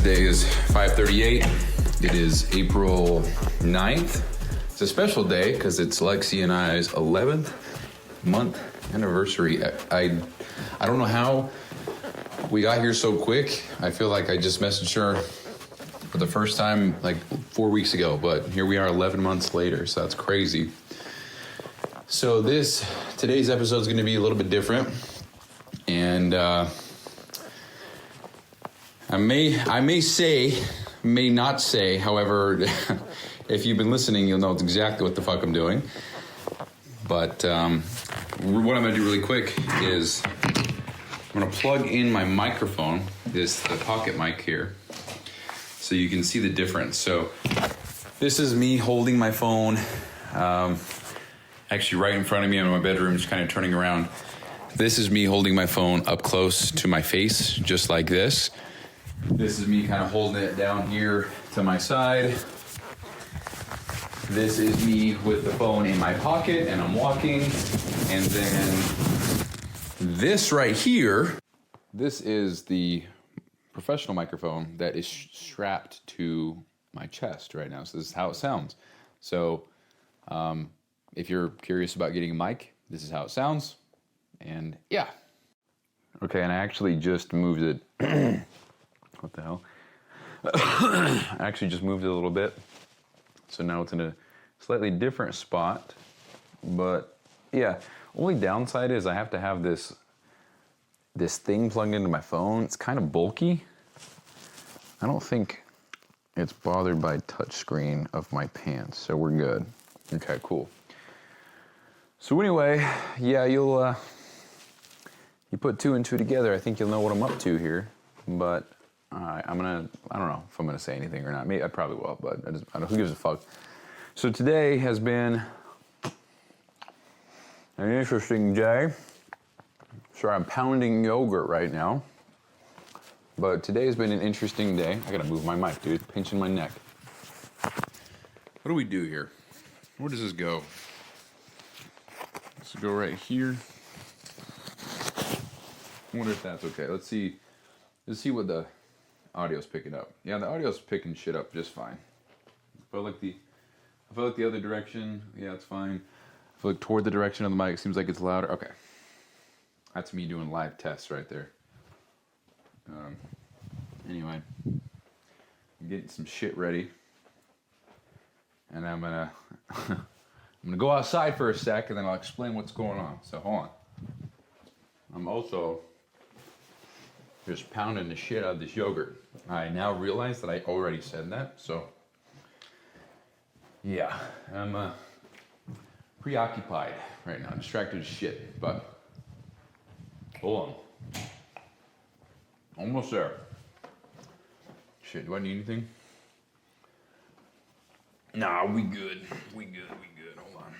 Today is 5:38. It is April 9th. It's a special day because it's Lexi and I's 11th month anniversary. I don't know how we got here so quick. I feel like I just messaged her for the first time like 4 weeks ago, but here we are 11 months later, so that's crazy. So today's episode is going to be a little bit different, and I may not say, however, if you've been listening, you'll know exactly what the fuck I'm doing. But what I'm going to do really quick is I'm going to plug in my microphone, the pocket mic here, so you can see the difference. So this is me holding my phone, actually right in front of me in my bedroom, just kind of turning around. This is me holding my phone up close to my face, just like this. This is me kind of holding it down here to my side. This is me with the phone in my pocket and I'm walking. And then this right here, this is the professional microphone that is strapped to my chest right now. So this is how it sounds. So if you're curious about getting a mic, this is how it sounds. And yeah. Okay, and I actually just moved it. What the hell? I actually just moved it a little bit. So now it's in a slightly different spot. But yeah, only downside is I have to have this thing plugged into my phone. It's kind of bulky. I don't think it's bothered by touchscreen of my pants, so we're good. Okay, cool. So anyway, yeah, you put two and two together, I think you'll know what I'm up to here. But I don't know if I'm gonna say anything or not. Maybe I probably will, but I don't know, who gives a fuck. So today has been an interesting day. Sorry, I'm pounding yogurt right now. But today has been an interesting day. I gotta move my mic, dude. Pinching my neck. What do we do here? Where does this go? Does it go right here? I wonder if that's okay. Let's see what the audio's picking up. Yeah, the audio's picking shit up just fine. I feel like the other direction, yeah, it's fine. I feel like toward the direction of the mic, it seems like it's louder. Okay. That's me doing live tests right there. Anyway, I'm getting some shit ready. And I'm gonna go outside for a sec and then I'll explain what's going on. So hold on. I'm also just pounding the shit out of this yogurt. I now realize that I already said that, so yeah, I'm preoccupied right now, distracted as shit, but hold on. Almost there. Shit, do I need anything? Nah, we good. We good. Hold on.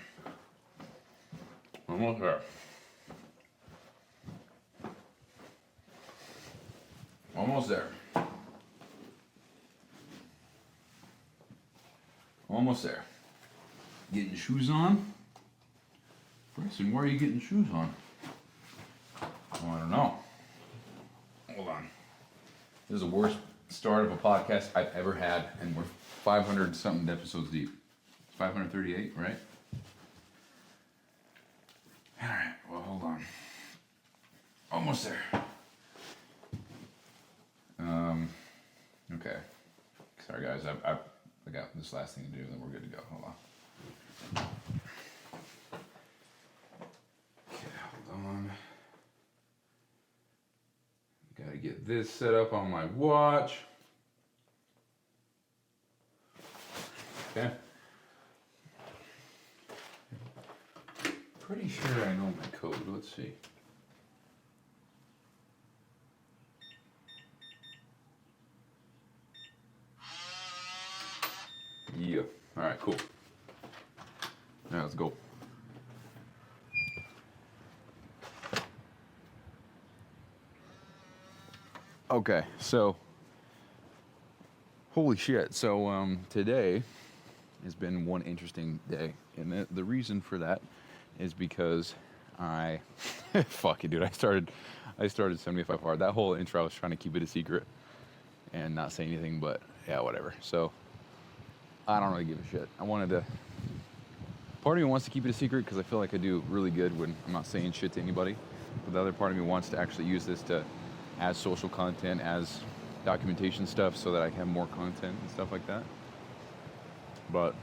Almost there. Almost there. Almost there. Getting shoes on? Preston, why are you getting shoes on? Oh, I don't know. Hold on. This is the worst start of a podcast I've ever had, and we're 500 something episodes deep. 538, right? Alright, well, hold on. Almost there. Okay. Sorry, guys. I got this last thing to do, then we're good to go. Hold on. Okay, hold on. Gotta get this set up on my watch. Okay. Pretty sure I know my code. Let's see. Yeah. All right, cool. Now let's go. Okay, so holy shit. So today has been one interesting day, and the reason for that is because fuck it, dude. I started 75 hard. That whole intro, I was trying to keep it a secret. and not say anything, but yeah, whatever. So I don't really give a shit. Part of me wants to keep it a secret because I feel like I do really good when I'm not saying shit to anybody. But the other part of me wants to actually use this as social content, as documentation stuff, so that I have more content and stuff like that. But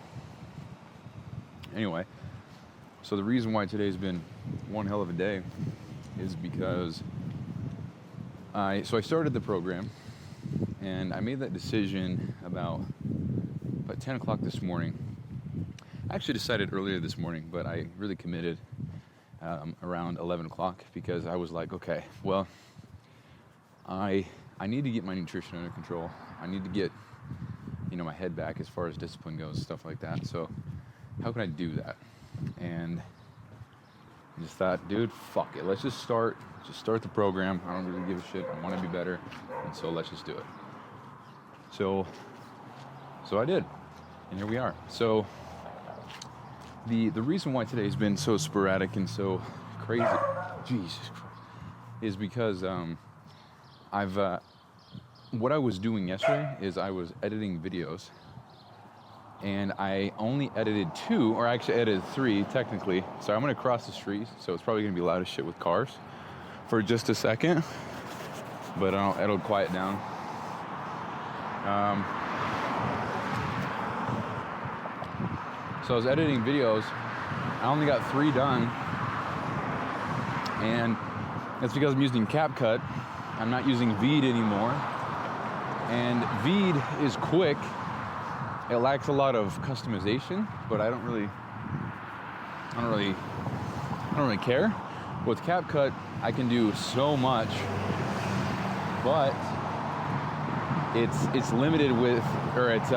anyway, so the reason why today's been one hell of a day is because I started the program, and I made that decision about 10 o'clock this morning. I actually decided earlier this morning, but I really committed around 11 o'clock because I was like, okay, well, I need to get my nutrition under control. I need to get, my head back as far as discipline goes, stuff like that. So how can I do that? And I just thought, dude, fuck it. Let's just start the program. I don't really give a shit. I want to be better. And so let's just do it. So I did. And here we are. So the reason why today's been so sporadic and so crazy, Jesus Christ, is because what I was doing yesterday is I was editing videos, and I only edited 2, or I actually edited 3 technically. So I'm gonna cross the street, so it's probably gonna be loud as shit with cars for just a second, but it'll quiet down. So I was editing videos. I only got 3 done, and that's because I'm using CapCut. I'm not using Veed anymore. And Veed is quick. It lacks a lot of customization, but I don't really care. With CapCut, I can do so much, but it's limited with, or it's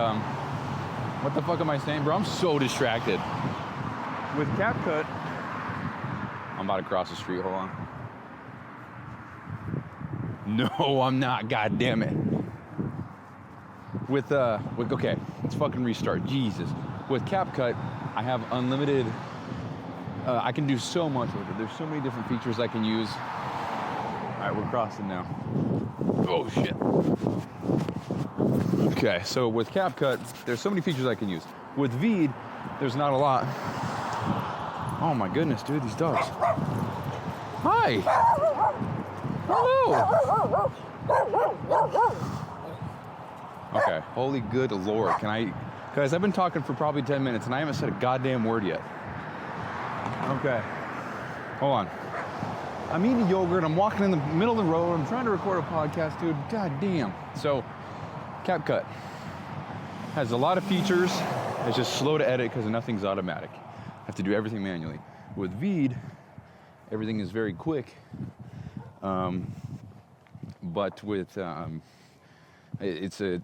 what the fuck am I saying, bro? I'm so distracted. With CapCut, I'm about to cross the street. Hold on. No, I'm not. God damn it. Okay, let's fucking restart. Jesus. With CapCut, I have unlimited. I can do so much with it. There's so many different features I can use. All right, we're crossing now. Oh shit. Okay, so with CapCut, there's so many features I can use. With Veed, there's not a lot. Oh my goodness, dude, these dogs. Hi. Hello. Okay, holy good Lord. Guys, I've been talking for probably 10 minutes and I haven't said a goddamn word yet. Okay, hold on. I'm eating yogurt, I'm walking in the middle of the road, I'm trying to record a podcast, dude, god damn. So, CapCut has a lot of features. It's just slow to edit because nothing's automatic. I have to do everything manually. With Veed, everything is very quick. But with, there's a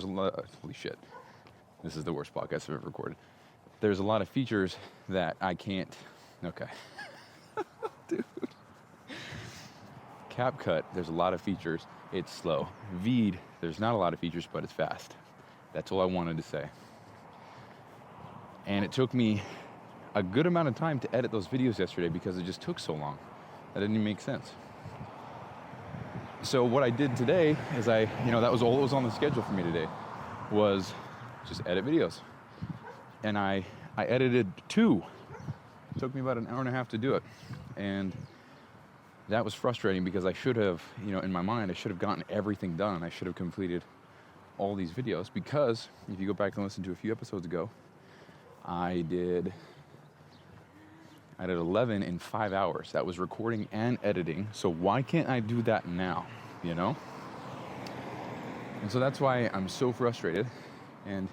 lot, holy shit. This is the worst podcast I've ever recorded. There's a lot of features that I can't, okay. Dude. CapCut, there's a lot of features. It's slow. Veed, there's not a lot of features, but it's fast. That's all I wanted to say. And it took me a good amount of time to edit those videos yesterday because it just took so long. That didn't even make sense. So what I did today is that was all that was on the schedule for me today, was just edit videos. And I edited 2. It took me about an hour and a half to do it. And that was frustrating because I should have, in my mind, I should have gotten everything done. I should have completed all these videos because if you go back and listen to a few episodes ago, I did 11 in 5 hours. That was recording and editing. So why can't I do that now, And so that's why I'm so frustrated. And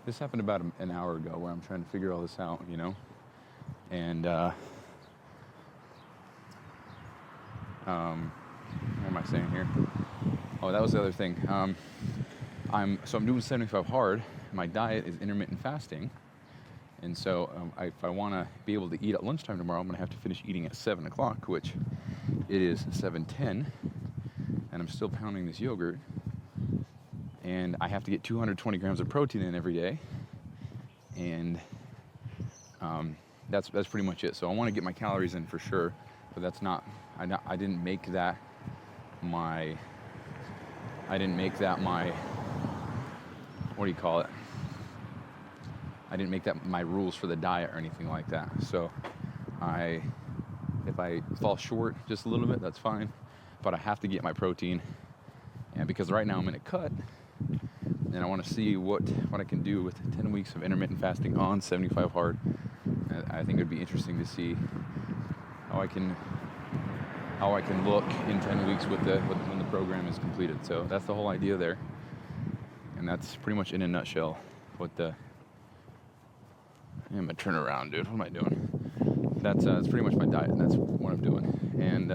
this happened about an hour ago where I'm trying to figure all this out, And what am I saying here? Oh, that was the other thing. I'm doing 75 hard. My diet is intermittent fasting. And so if I want to be able to eat at lunchtime tomorrow, I'm going to have to finish eating at 7 o'clock, which it is 7:10. And I'm still pounding this yogurt. And I have to get 220 grams of protein in every day. And that's pretty much it. So I want to get my calories in for sure. But that's not, I didn't make that my I didn't make that my, what do you call it? I didn't make that my rules for the diet or anything like that. So if I fall short just a little bit, that's fine. But I have to get my protein. And because right now I'm in a cut, and I want to see what I can do with 10 weeks of intermittent fasting on 75 hard. I think it'd be interesting to see how I can look in 10 weeks when the program is completed. So that's the whole idea there. And that's pretty much in a nutshell what I'm gonna turn around, dude. What am I doing? That's pretty much my diet, and that's what I'm doing. And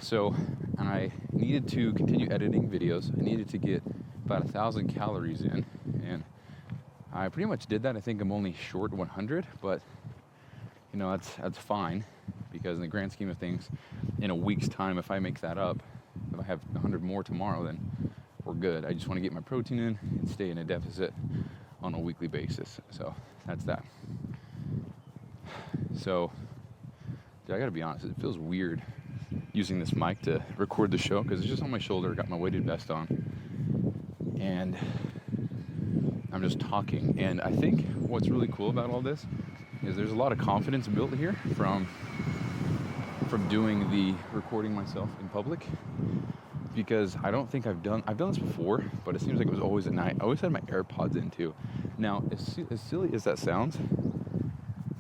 so I needed to continue editing videos. I needed to get about 1,000 calories in, and I pretty much did that. I think I'm only short 100, but you know, that's fine, because in the grand scheme of things, in a week's time, if I make that up, if I have 100 more tomorrow, then we're good. I just want to get my protein in and stay in a deficit on a weekly basis. So that's that. So, dude, I gotta be honest, it feels weird using this mic to record the show, because it's just on my shoulder. I got my weighted vest on, and I'm just talking. And I think what's really cool about all this is there's a lot of confidence built here from doing the recording myself in public, because I don't think I've done this before, but it seems like it was always at night. I always had my AirPods in too. Now, as silly as that sounds,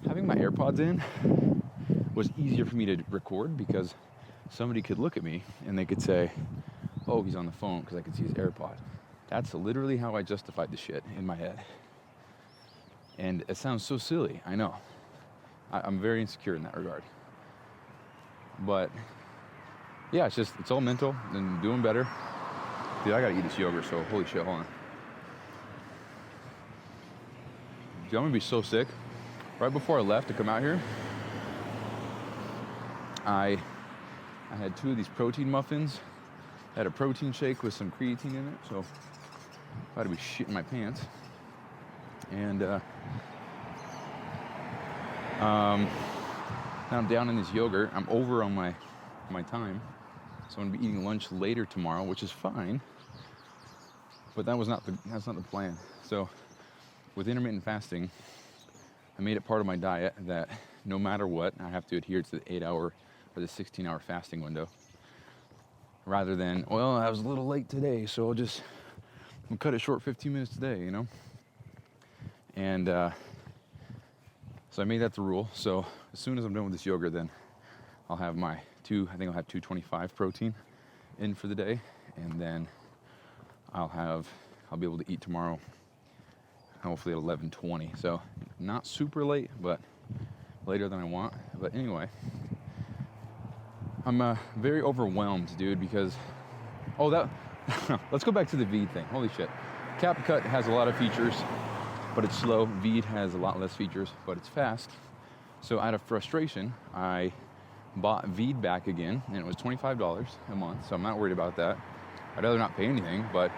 having my AirPods in was easier for me to record, because somebody could look at me and they could say, oh, he's on the phone, because I could see his AirPod. That's literally how I justified the shit in my head. And it sounds so silly, I know. I'm very insecure in that regard. But yeah, it's all mental and doing better. Dude, I gotta eat this yogurt, so holy shit, hold on. Dude, I'm gonna be so sick. Right before I left to come out here, I had 2 of these protein muffins. I had a protein shake with some creatine in it, so I had to be shitting my pants. And now I'm down in this yogurt. I'm over on my time, so I'm gonna be eating lunch later tomorrow, which is fine. But that's not the plan. So with intermittent fasting, I made it part of my diet that no matter what, I have to adhere to the 8-hour or the 16-hour fasting window, rather than, well, I was a little late today, so I'll cut it short 15 minutes today, you know? And so I made that the rule. So as soon as I'm done with this yogurt, then I'll have my I'll have 225 protein in for the day, and then I'll be able to eat tomorrow, hopefully at 11:20. So not super late, but later than I want. But anyway, I'm very overwhelmed, dude, because let's go back to the Veed thing. Holy shit. CapCut has a lot of features, but it's slow. Veed has a lot less features, but it's fast. So out of frustration, I bought Veed back again, and it was $25 a month, so I'm not worried about that. I'd rather not pay anything, but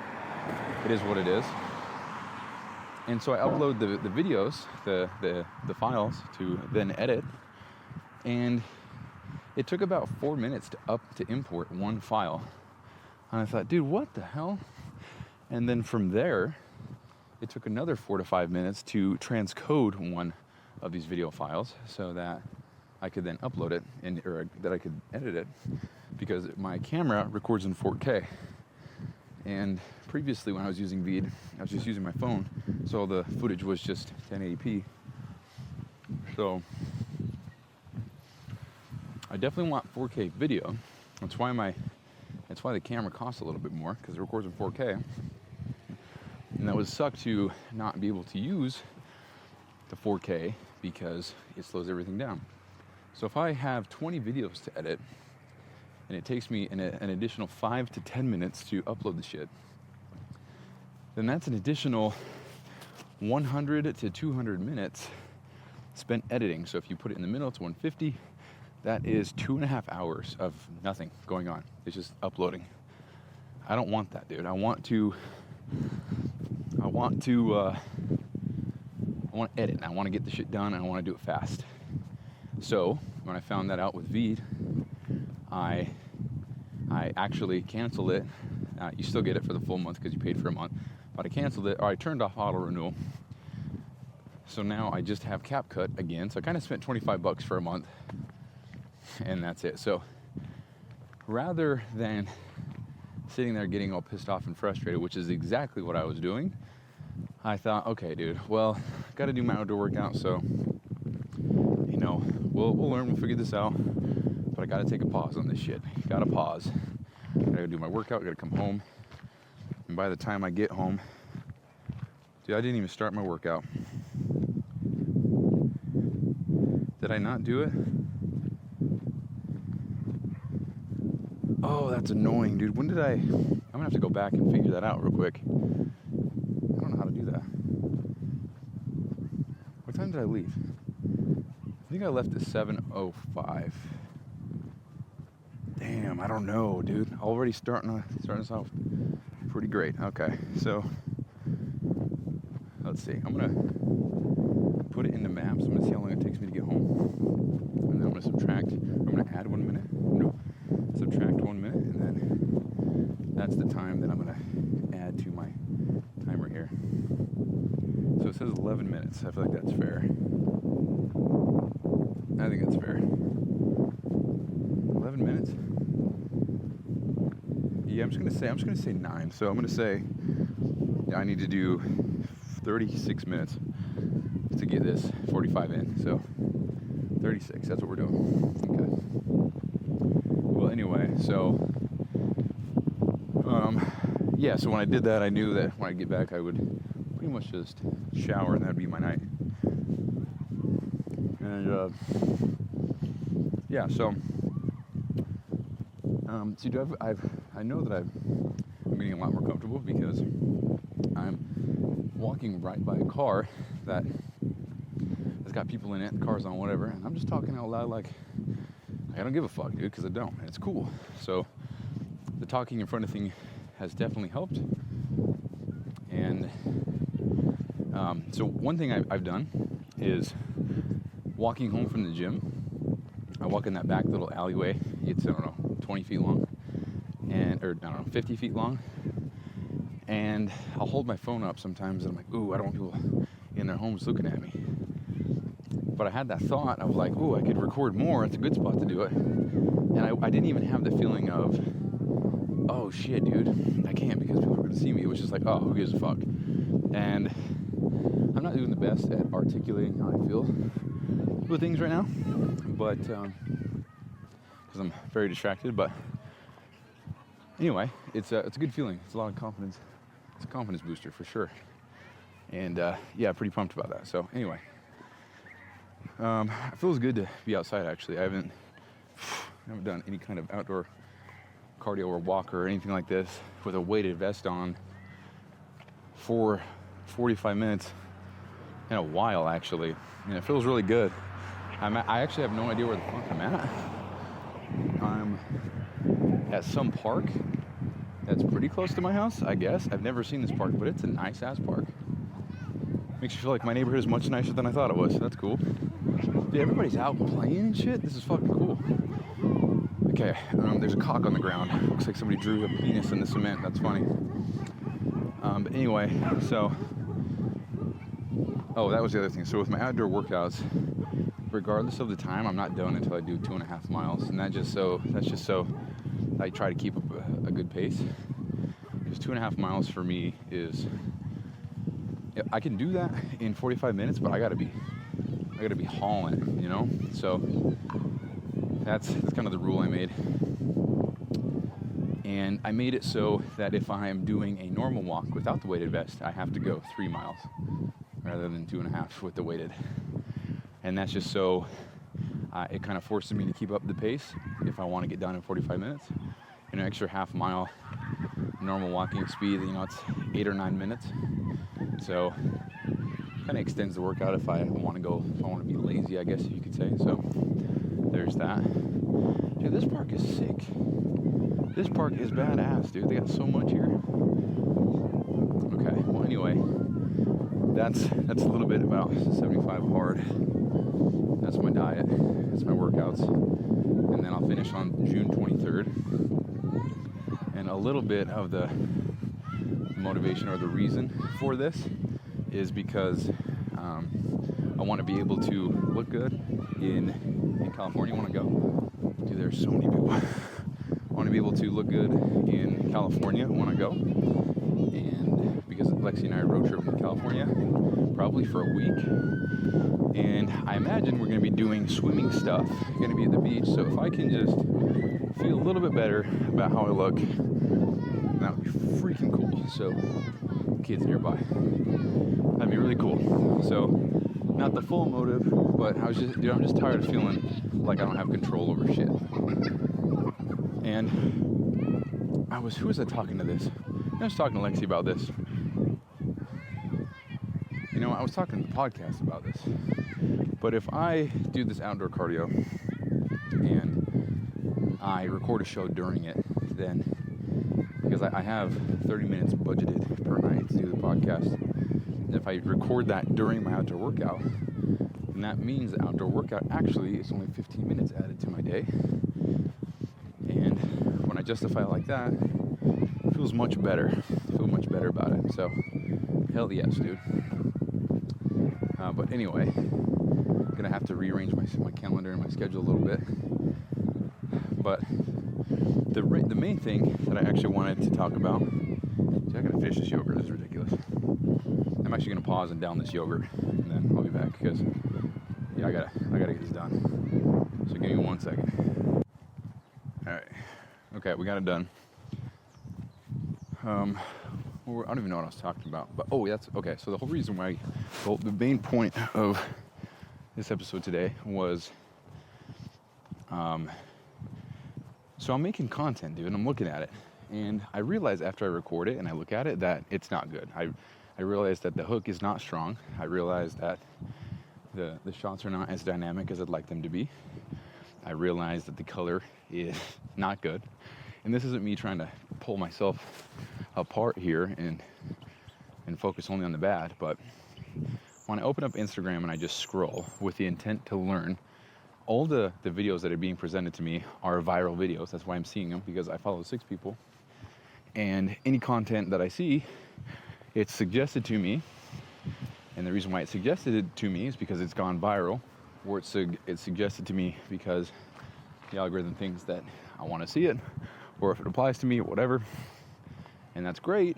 it is what it is. And so I upload the videos, the files, to then edit, and it took about 4 minutes to import one file. And I thought, dude, what the hell? And then from there, it took another 4 to 5 minutes to transcode one of these video files so that I could then upload it, or that I could edit it, because my camera records in 4K. And previously, when I was using Veed, I was just using my phone, so the footage was just 1080p. So I definitely want 4K video. That's why the camera costs a little bit more, because it records in 4K. And that would suck to not be able to use the 4K because it slows everything down. So if I have 20 videos to edit, and it takes me an additional 5 to 10 minutes to upload the shit, then that's an additional 100 to 200 minutes spent editing. So if you put it in the middle, it's 150. That is 2.5 hours of nothing going on. It's just uploading. I don't want that, dude. I want to edit, and I want to get the shit done, and I want to do it fast. So when I found that out with Veed, I I actually canceled it. You still get it for the full month because you paid for a month. But I canceled it, or I turned off auto renewal. So now I just have CapCut again. So I kind of spent $25 for a month, and that's it. So rather than sitting there getting all pissed off and frustrated, which is exactly what I was doing, I thought, okay, dude, well, got to do my outdoor workout. So, you know, we'll learn, we'll figure this out. But I got to take a pause on this shit. Got to pause. Got to do my workout. Got to come home. And by the time I get home, dude, I didn't even start my workout. Did I not do it? Oh, that's annoying, dude. When did I'm gonna have to go back and figure that out real quick. I don't know how to do that. What time did I leave? I think I left at 7:05. Damn, I don't know, dude. Already starting us off pretty great. Okay, so let's see. I'm gonna put it into maps. I'm gonna see how long it takes me to get home, and then I'm gonna subtract. I'm gonna add 1 minute. No, subtract 1 minute, and then that's the time that I'm gonna add to my timer here. So it says 11 minutes. I feel like that's fair. I think that's fair. 11 minutes? Yeah, I'm just gonna say 9. So I'm gonna say, yeah, I need to do 36 minutes to get this 45 in. So 36, that's what we're doing. Okay. Well, anyway, so yeah, so when I did that, I knew that when I get back, I would pretty much just shower, and that'd be my night. And yeah, so see, I know that I'm getting a lot more comfortable because I'm walking right by a car that has got people in it, cars on, whatever, and I'm just talking out loud like I don't give a fuck, dude, because I don't, and it's cool. So the talking in front of thing has definitely helped. And so one thing I've done is walking home from the gym. I walk in that back little alleyway. It's, I don't know, 20 feet long, or I don't know, 50 feet long. And I'll hold my phone up sometimes, and I'm like, ooh, I don't want people in their homes looking at me. But I had that thought, I was like, ooh, I could record more. It's a good spot to do it. And I didn't even have the feeling of, oh shit, dude, I can't because people are going to see me. It was just like, oh, who gives a fuck? And I'm not doing the best at articulating how I feel with things right now, but because I'm very distracted. But anyway, it's a good feeling. It's a lot of confidence. It's a confidence booster for sure. And yeah, pretty pumped about that. So anyway, it feels good to be outside. Actually, I haven't done any kind of outdoor cardio or walk or anything like this with a weighted vest on for 45 minutes in a while, actually, and it feels really good. I actually have no idea where the fuck I'm at. I'm at some park that's pretty close to my house, I guess. I've never seen this park, but it's a nice ass park. Makes you feel like my neighborhood is much nicer than I thought it was. That's cool. Dude, everybody's out playing and shit. This is fucking cool. Okay, there's a cock on the ground. Looks like somebody drew a penis in the cement. That's funny. But anyway, so, oh, that was the other thing. So with my outdoor workouts, regardless of the time, I'm not done until I do 2.5 miles, and that's just so I try to keep up a good pace. Because 2.5 miles for me is, I can do that in 45 minutes, but I gotta be hauling, you know. So that's kind of the rule I made. And I made it so that if I am doing a normal walk without the weighted vest, I have to go 3 miles rather than 2.5 with the weighted. And that's just so it kind of forces me to keep up the pace if I want to get done in 45 minutes. An extra half mile normal walking speed, you know, it's 8 or 9 minutes. So kind of extends the workout if I want to be lazy, I guess you could say. So there's that. Dude, this park is sick. This park is badass, dude. They got so much here. Okay, well anyway, that's a little bit about 75 hard. That's my diet. That's my workouts. And then I'll finish on June 23rd. little bit of the motivation or the reason for this is because I want to be able to look good in California. I want to go. Dude, there's so many people. I want to be able to look good in California. I want to go. And because Lexi and I are road tripping to California, probably for a week. And I imagine we're going to be doing swimming stuff. We're going to be at the beach. So if I can just feel a little bit better about how I look, that would be freaking cool. So, kids nearby. That'd be really cool. So, not the full motive, but I'm just tired of feeling like I don't have control over shit. And who was I talking to this? I was talking to Lexi about this. You know, I was talking to the podcast about this. But if I do this outdoor cardio and I record a show during it, then because I have 30 minutes budgeted per night to do the podcast, and if I record that during my outdoor workout, then that means the outdoor workout actually is only 15 minutes added to my day. And when I justify it like that, it feels much better. I feel much better about it. So, hell yes, dude. But anyway, I'm gonna have to rearrange my calendar and my schedule a little bit. But the main thing that I actually wanted to talk about, I gotta finish this yogurt. This is ridiculous. I'm actually gonna pause and down this yogurt, and then I'll be back because I gotta get this done. So give me 1 second. All right. Okay, we got it done. I don't even know what I was talking about, but that's okay. So the whole reason why, the main point of this episode today was, so I'm making content, dude, and I'm looking at it, and I realize after I record it and I look at it that it's not good. I realize that the hook is not strong. I realize that the shots are not as dynamic as I'd like them to be. I realize that the color is not good. And this isn't me trying to pull myself apart here and focus only on the bad, but when I open up Instagram and I just scroll with the intent to learn, all the videos that are being presented to me are viral videos. That's why I'm seeing them, because I follow 6 people. And any content that I see, it's suggested to me. And the reason why it's suggested to me is because it's gone viral, or it's suggested to me because the algorithm thinks that I want to see it, or if it applies to me, whatever. And that's great.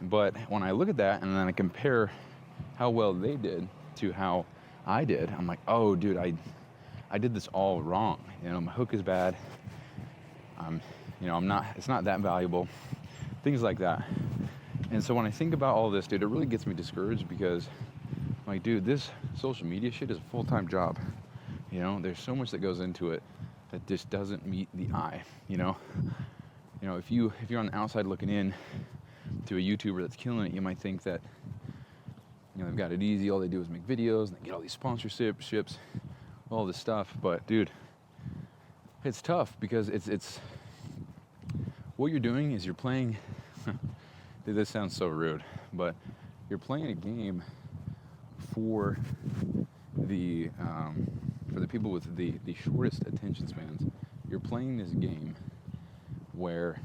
But when I look at that and then I compare how well they did to how I did, I'm like, oh, dude, I did this all wrong. You know, my hook is bad. It's not that valuable. Things like that. And so when I think about all this, dude, it really gets me discouraged because I'm like, dude, this social media shit is a full-time job. You know, there's so much that goes into it that just doesn't meet the eye, you know? You know, if you're on the outside looking in to a YouTuber that's killing it, you might think that, you know, they've got it easy, all they do is make videos, and they get all these sponsorships, all this stuff. But dude, it's tough because it's what you're doing is you're playing dude, this sounds so rude, but you're playing a game for the people with the shortest attention spans. You're playing this game where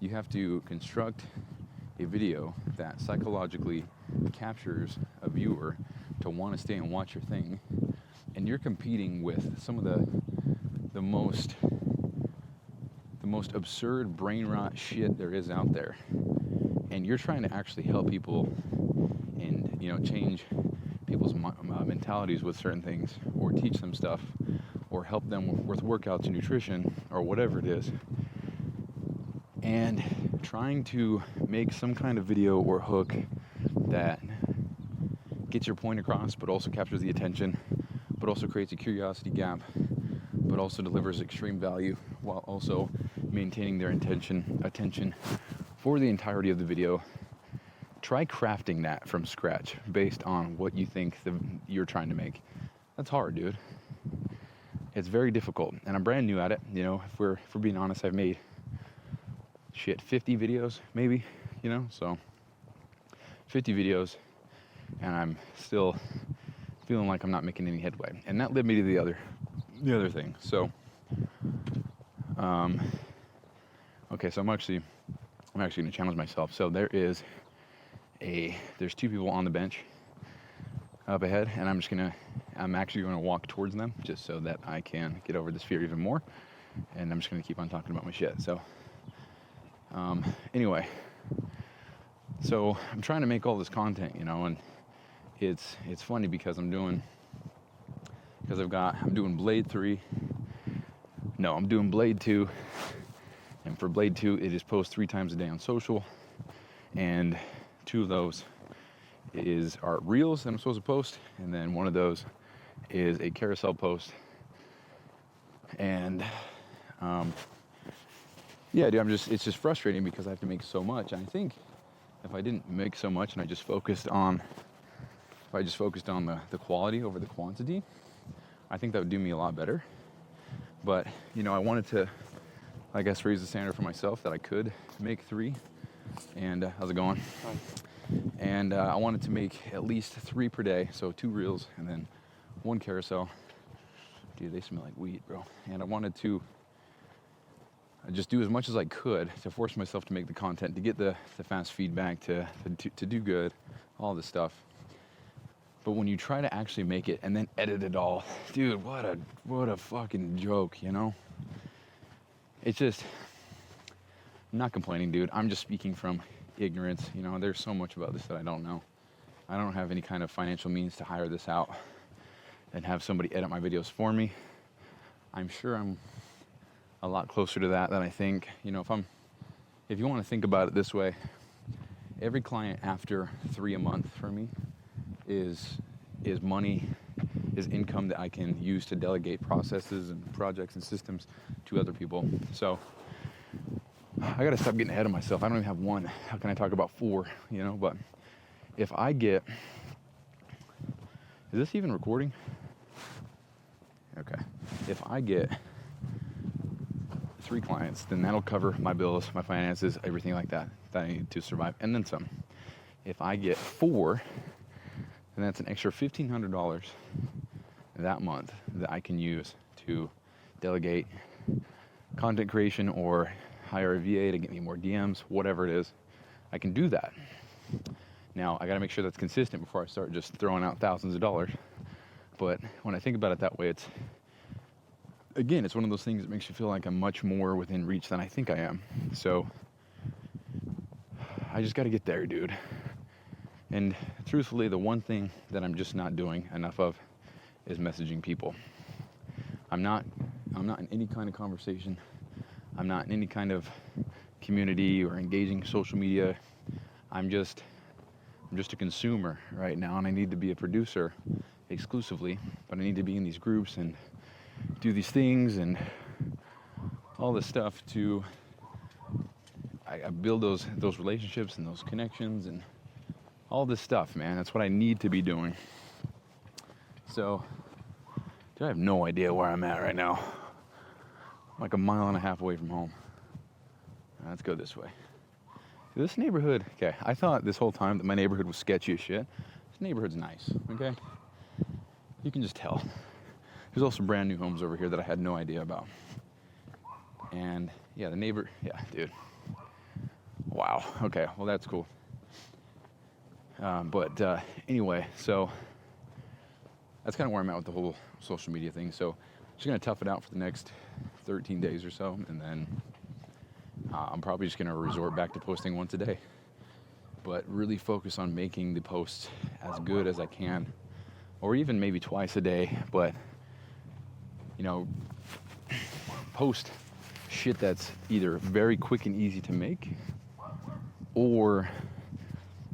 you have to construct a video that psychologically captures a viewer to want to stay and watch your thing, and you're competing with some of the most absurd brain rot shit there is out there, and you're trying to actually help people and, you know, change people's mentalities with certain things, or teach them stuff, or help them with workouts and nutrition, or whatever it is. And trying to make some kind of video or hook that gets your point across, but also captures the attention, but also creates a curiosity gap, but also delivers extreme value while also maintaining their attention for the entirety of the video. Try crafting that from scratch based on what you think you're trying to make. That's hard, dude. It's very difficult, and I'm brand new at it. You know, if we're being honest, I've made 50 videos maybe, you know, so 50 videos, and I'm still feeling like I'm not making any headway. And that led me to the other thing. So Okay, so I'm actually gonna challenge myself. So there's two people on the bench up ahead, and I'm actually gonna walk towards them just so that I can get over this fear even more. And I'm just gonna keep on talking about my shit. So anyway, so I'm trying to make all this content, and it's funny because I'm doing Blade 3. No, I'm doing Blade 2. And for Blade 2, it is post 3 times a day on social. And 2 of those are reels that I'm supposed to post. And then one of those is a carousel post. And yeah, dude, it's just frustrating because I have to make so much. And I think if I didn't make so much and I just focused on the quality over the quantity, I think that would do me a lot better. But, I wanted to, I guess, raise the standard for myself that I could make 3. And how's it going? Fine. And I wanted to make at least 3 per day, so 2 reels and then 1 carousel. Dude, they smell like weed, bro. And I wanted to just do as much as I could to force myself to make the content, to get the fast feedback, to do good, all this stuff. But when you try to actually make it and then edit it all, dude, what a fucking joke, It's just, I'm not complaining, dude. I'm just speaking from ignorance. There's so much about this that I don't know. I don't have any kind of financial means to hire this out and have somebody edit my videos for me. I'm sure I'm a lot closer to that than I think. If you want to think about it this way, every client after 3 a month for me is money, is income that I can use to delegate processes and projects and systems to other people. So I gotta stop getting ahead of myself. I don't even have 1. How can I talk about 4? But if I get, is this even recording? Okay. If I get 3 clients, then that'll cover my bills, my finances, everything like that I need to survive, and then some. If I get 4, then that's an extra $1,500 that month that I can use to delegate content creation or hire a VA to get me more DMs, whatever it is. I can do that. Now, I got to make sure that's consistent before I start just throwing out thousands of dollars. But when I think about it that way, it's one of those things that makes you feel like I'm much more within reach than I think I am. So I just got to get there, dude. And truthfully, the one thing that I'm just not doing enough of is messaging people. I'm not in any kind of conversation. I'm not in any kind of community or engaging social media. I'm just a consumer right now, and I need to be a producer exclusively, but I need to be in these groups and do these things and all this stuff I build those relationships and those connections and all this stuff, man. That's what I need to be doing. So, dude, I have no idea where I'm at right now. I'm like 1.5 miles away from home. Let's go this way. This neighborhood, okay, I thought this whole time that my neighborhood was sketchy as shit. This neighborhood's nice, okay? You can just tell. There's also brand new homes over here that I had no idea about. And yeah, dude. Wow, okay, well that's cool. But anyway, so that's kind of where I'm at with the whole social media thing. So I'm just going to tough it out for the next 13 days or so, and then I'm probably just going to resort back to posting once a day, but really focus on making the posts as good as I can, or even maybe twice a day, but post shit that's either very quick and easy to make or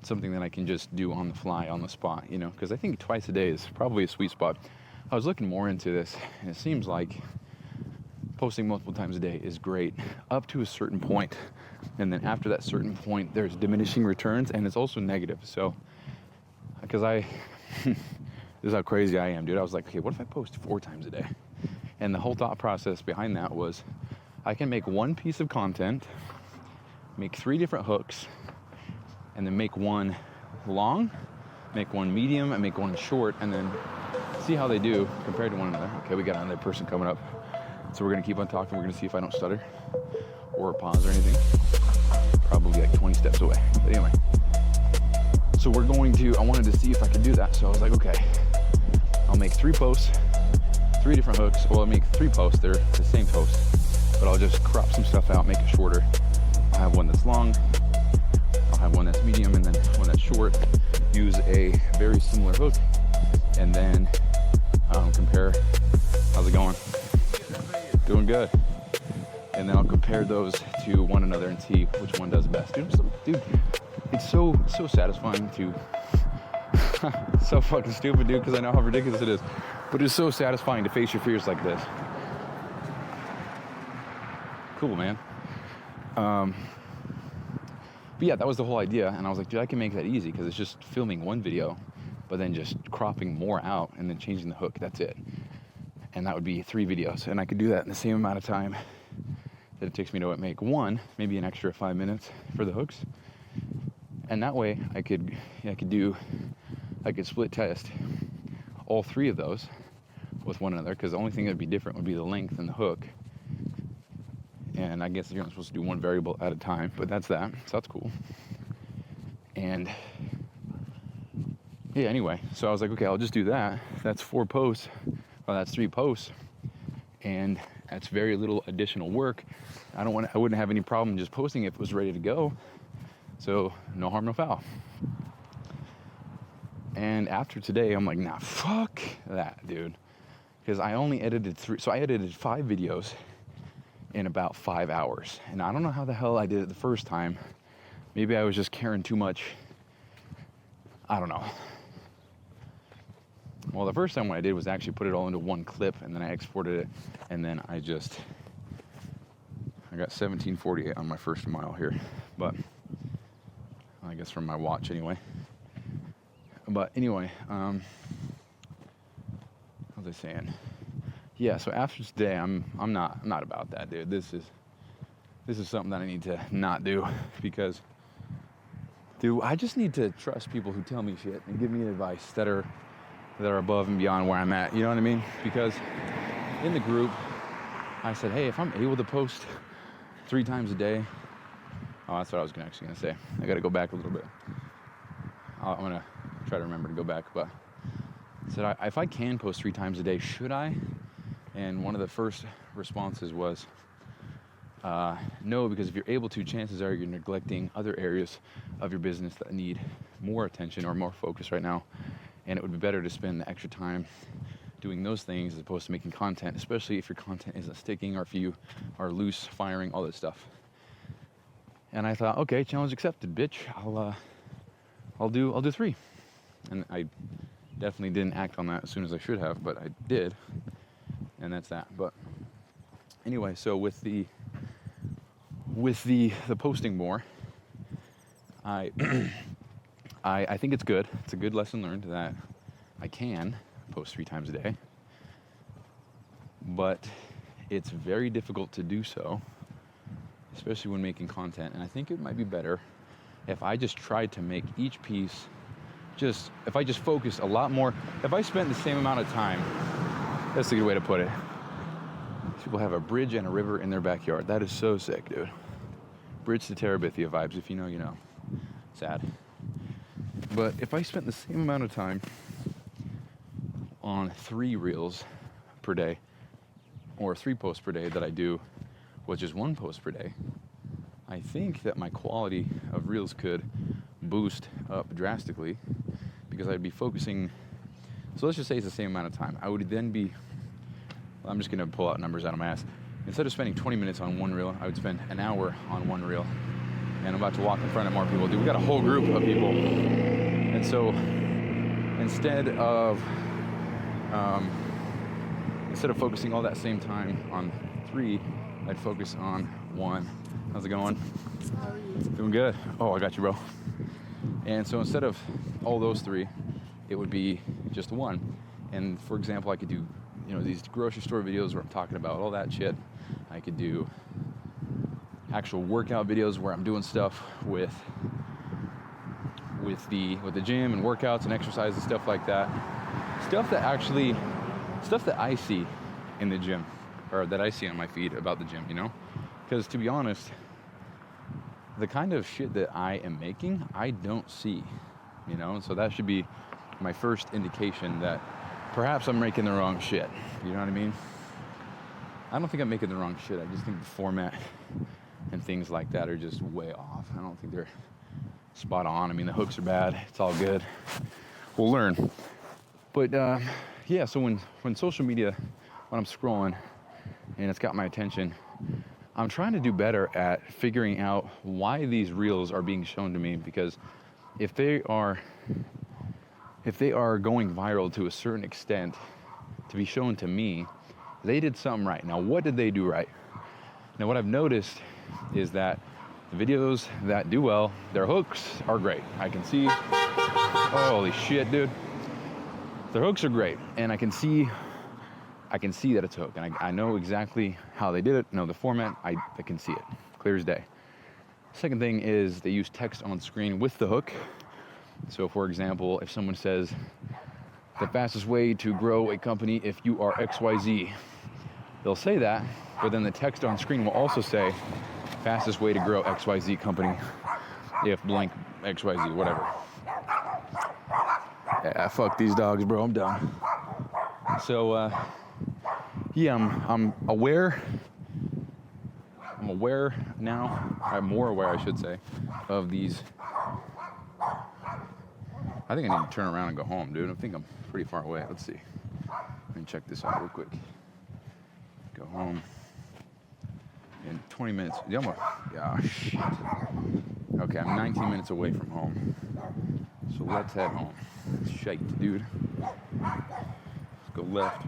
something that I can just do on the fly, on the spot, because I think twice a day is probably a sweet spot. I was looking more into this, and it seems like posting multiple times a day is great up to a certain point, and then after that certain point there's diminishing returns, and it's also negative. So because this is how crazy I am, dude. I was like, okay, what if I post 4 times a day? And the whole thought process behind that was I can make 1 piece of content, make 3 different hooks, and then make 1 long, make 1 medium, and make 1 short, and then see how they do compared to one another. Okay, we got another person coming up. So we're going to keep on talking. We're going to see if I don't stutter. or pause or anything. Probably like 20 steps away. But anyway, so I wanted to see if I could do that. So I was like, okay, I'll make 3 posts, 3 different hooks. Well, I'll make 3 posts, they're the same post, but I'll just crop some stuff out, make it shorter. I'll have one that's long, I'll have one that's medium, and then one that's short. Use a very similar hook, and then compare. How's it going? Doing good. And then I'll compare those to one another and see which one does best. Dude, it's so satisfying to so fucking stupid, dude, because I know how ridiculous it is, but it's so satisfying to face your fears like this. Cool, man. But yeah, that was the whole idea, and I was like, dude, I can make that easy because it's just filming one video, but then just cropping more out and then changing the hook. That's it. And that would be 3 videos, and I could do that in the same amount of time that it takes me to make one, maybe an extra 5 minutes for the hooks. And that way I could split test all 3 of those with one another, because the only thing that would be different would be the length and the hook. And I guess you're not supposed to do one variable at a time, but that's that, so that's cool. And yeah, anyway, so I was like, okay, I'll just do that. That's 4 posts, well, that's 3 posts, and that's very little additional work. I wouldn't have any problem just posting if it was ready to go. So no harm, no foul. And after today, I'm like, nah, fuck that, dude. Because I only edited 3, so I edited 5 videos in about 5 hours. And I don't know how the hell I did it the first time. Maybe I was just caring too much. I don't know. Well, the first time what I did was actually put it all into one clip, and then I exported it, and then I got 1748 on my first mile here, but I guess from my watch anyway. But anyway, what was I saying? Yeah, so after today, I'm not about that, dude. This is something that I need to not do, because, dude, I just need to trust people who tell me shit and give me advice that are above and beyond where I'm at. You know what I mean? Because in the group, I said, hey, if I'm able to post 3 times a day, oh, that's what I was actually gonna say. I gotta go back a little bit. I'm gonna try to remember to go back, but I said, if I can post 3 times a day, should I? And one of the first responses was, no, because if you're able to, chances are you're neglecting other areas of your business that need more attention or more focus right now. And it would be better to spend the extra time doing those things as opposed to making content, especially if your content isn't sticking or if you are loose firing, all that stuff. And I thought, okay, challenge accepted, bitch. I'll do 3. And I definitely didn't act on that as soon as I should have, but I did. And that's that. But anyway, so with the posting more, I think it's good. It's a good lesson learned that I can post 3 times a day, but it's very difficult to do so, especially when making content. And I think it might be better if I just tried to make each piece, if I just focus a lot more, if I spent the same amount of time, that's a good way to put it. People have a bridge and a river in their backyard. That is so sick, dude. Bridge to Terabithia vibes. If you know, you know. Sad. But if I spent the same amount of time on 3 reels per day, or 3 posts per day that I do with just 1 post per day, I think that my quality of reels could boost up drastically, because I'd be focusing. So let's just say it's the same amount of time. I would then be, I'm just gonna pull out numbers out of my ass. Instead of spending 20 minutes on 1 reel, I would spend an hour on 1 reel. And I'm about to walk in front of more people. Dude, we got a whole group of people. And so instead of focusing all that same time on 3, I'd focus on 1. How's it going? How are you? Doing good. Oh, I got you, bro. And so instead of all those 3, it would be just 1. And for example, I could do, these grocery store videos where I'm talking about all that shit. I could do actual workout videos where I'm doing stuff with the gym and workouts and exercise and stuff like that. Stuff that I see in the gym, or that I see on my feed about the gym, Because to be honest, the kind of shit that I am making, I don't see, you know? So that should be my first indication that perhaps I'm making the wrong shit. You know what I mean? I don't think I'm making the wrong shit. I just think the format and things like that are just way off. I don't think they're spot on. I mean, the hooks are bad. It's all good. We'll learn. But yeah, so when social media, when I'm scrolling and it's got my attention, I'm trying to do better at figuring out why these reels are being shown to me, because if they are going viral to a certain extent to be shown to me, they did something right. Now, what did they do right? Now, what I've noticed is that the videos that do well, their hooks are great. I can see, holy shit, dude. Their hooks are great, and I can see that it's a hook, and I know exactly how they did it, know the format, I can see it, clear as day. Second thing is they use text on screen with the hook. So for example, if someone says, the fastest way to grow a company if you are XYZ, they'll say that, but then the text on screen will also say, fastest way to grow XYZ company if blank XYZ, whatever. Yeah, fuck these dogs, bro, I'm done. So, yeah, I'm aware now, I'm more aware, I should say, of these. I think I need to turn around and go home, dude. I think I'm pretty far away. Let's see. Let me check this out real quick. Go home in 20 minutes. Yeah, shit. Okay, I'm 19 minutes away from home. So let's head home. Shite, dude. Let's go left,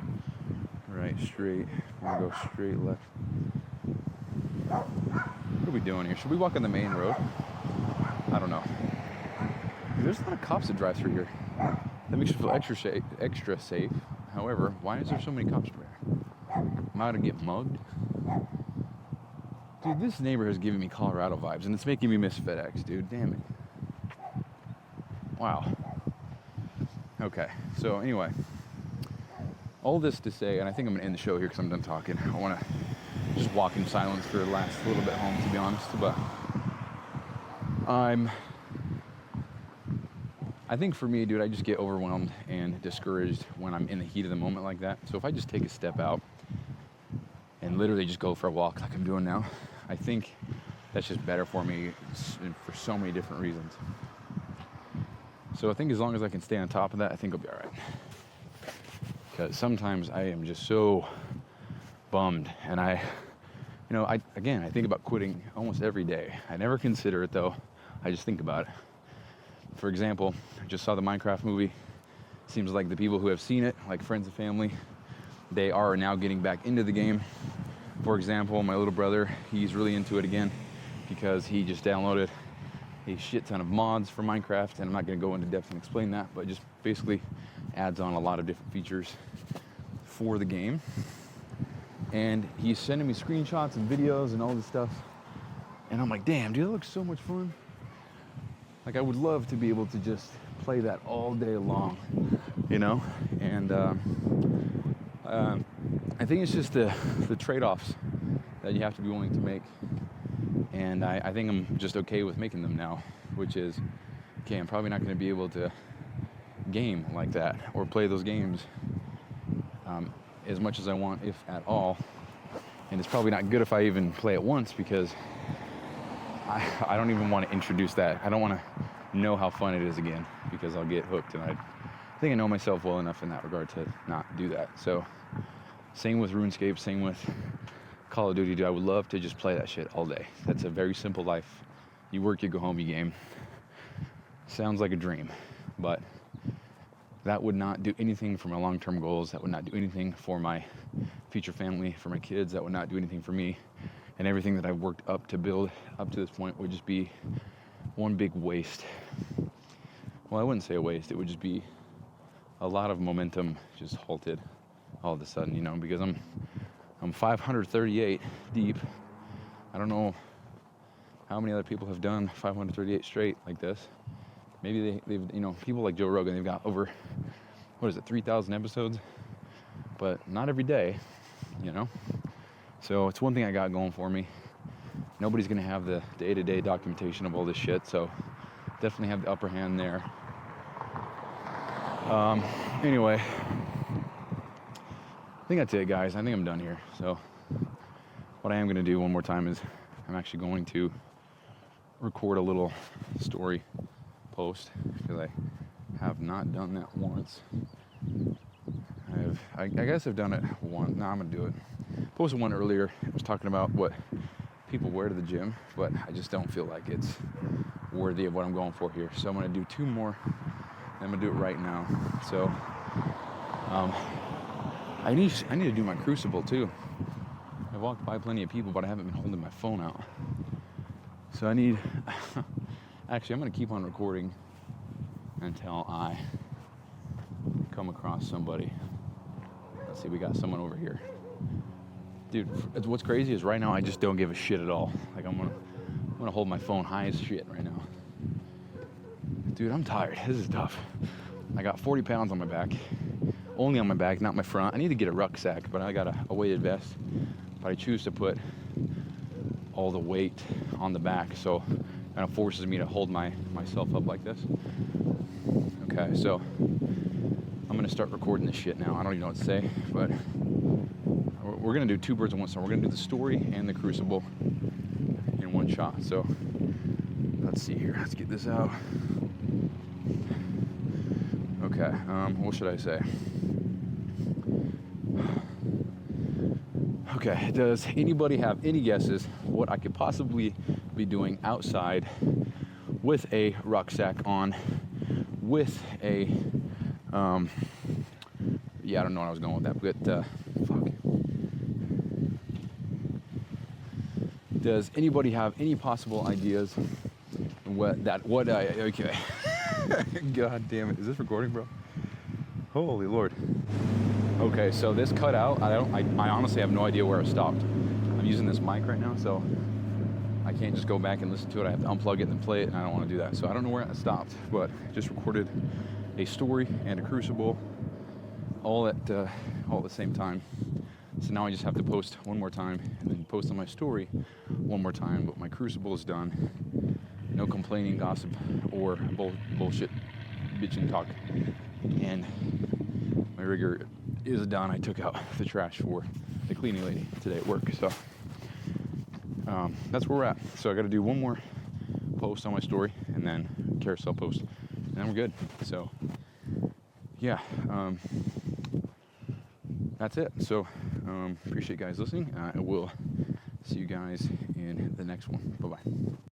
right, straight. We're gonna go straight left. What are we doing here? Should we walk on the main road? I don't know. There's a lot of cops that drive through here. That makes you feel extra safe. However, why is there so many cops there? Am I gonna get mugged? Dude, this neighborhood is giving me Colorado vibes, and it's making me miss FedEx, dude. Damn it. Wow. Okay, so anyway, all this to say, and I think I'm gonna end the show here because I'm done talking. I wanna just walk in silence for the last little bit home, to be honest, but I think for me, dude, I just get overwhelmed and discouraged when I'm in the heat of the moment like that. So if I just take a step out and literally just go for a walk like I'm doing now, I think that's just better for me for so many different reasons. So I think as long as I can stay on top of that, I think I'll be all right. Because sometimes I am just so bummed, and I think about quitting almost every day. I never consider it though. I just think about it. For example, I just saw the Minecraft movie. Seems like the people who have seen it, like friends and family, they are now getting back into the game. For example, my little brother, he's really into it again because he just downloaded a shit ton of mods for Minecraft, and I'm not going to go into depth and explain that, but just basically adds on a lot of different features for the game. And he's sending me screenshots and videos and all this stuff, and I'm like, damn, dude, that looks so much fun. Like, I would love to be able to just play that all day long, you know? And I think it's just the trade-offs that you have to be willing to make. And I think I'm just okay with making them now, which is, okay, I'm probably not going to be able to game like that or play those games as much as I want, if at all. And it's probably not good if I even play it once, because I don't even want to introduce that. I don't want to know how fun it is again, because I'll get hooked, and I think I know myself well enough in that regard to not do that. So same with RuneScape, same with Call of Duty, dude. I would love to just play that shit all day. That's a very simple life. You work, you go home, you game. Sounds like a dream, but that would not do anything for my long-term goals. That would not do anything for my future family, for my kids. That would not do anything for me. And everything that I've worked up to build up to this point would just be one big waste. Well, I wouldn't say a waste. It would just be a lot of momentum just halted all of a sudden, you know, because I'm 538 deep. I don't know how many other people have done 538 straight like this. Maybe they've, you know, people like Joe Rogan, they've got over, 3,000 episodes? But not every day, you know? So it's one thing I got going for me. Nobody's gonna have the day-to-day documentation of all this shit, so definitely have the upper hand there. Anyway, I think that's it, guys. I think I'm done here. So what I am gonna do one more time is I'm actually going to record a little story post, because I have not done that once. I guess I've done it once. No, I'm gonna do it. Posted one earlier. I was talking about what people wear to the gym, but I just don't feel like it's worthy of what I'm going for here. So I'm gonna do 2 more. And I'm gonna do it right now. So I need to do my crucible too. I've walked by plenty of people, but I haven't been holding my phone out. So I need. Actually, I'm gonna keep on recording until I come across somebody. Let's see, we got someone over here. Dude, what's crazy is right now I just don't give a shit at all. Like I'm gonna hold my phone high as shit right now. Dude, I'm tired. This is tough. I got 40 pounds on my back. Only on my back, not my front. I need to get a rucksack, but I got a weighted vest. But I choose to put all the weight on the back, so it kind of forces me to hold myself up like this. Okay, so I'm gonna start recording this shit now. I don't even know what to say, but we're gonna do 2 birds with one stone. We're gonna do the story and the crucible in one shot. So let's see here. Let's get this out. Okay, what should I say? Okay, does anybody have any guesses what I could possibly be doing outside with a rucksack on, with a, yeah, I don't know what I was going with that, but, fuck. Does anybody have any possible ideas okay. God damn it, is this recording, bro? Holy Lord. Okay, so this cut out, I honestly have no idea where it stopped. I'm using this mic right now, so I can't just go back and listen to it. I have to unplug it and play it, and I don't want to do that. So I don't know where it stopped, but I just recorded a story and a crucible all at the same time. So now I just have to post one more time and then post on my story one more time, but my crucible is done. No complaining, gossip, or bullshit, bitching talk. And my rigger is done. I took out the trash for the cleaning lady today at work. So that's where we're at. So I got to do one more post on my story and then carousel post, and then we're good. So yeah, that's it. So appreciate you guys listening. I will see you guys in the next one. Bye-bye.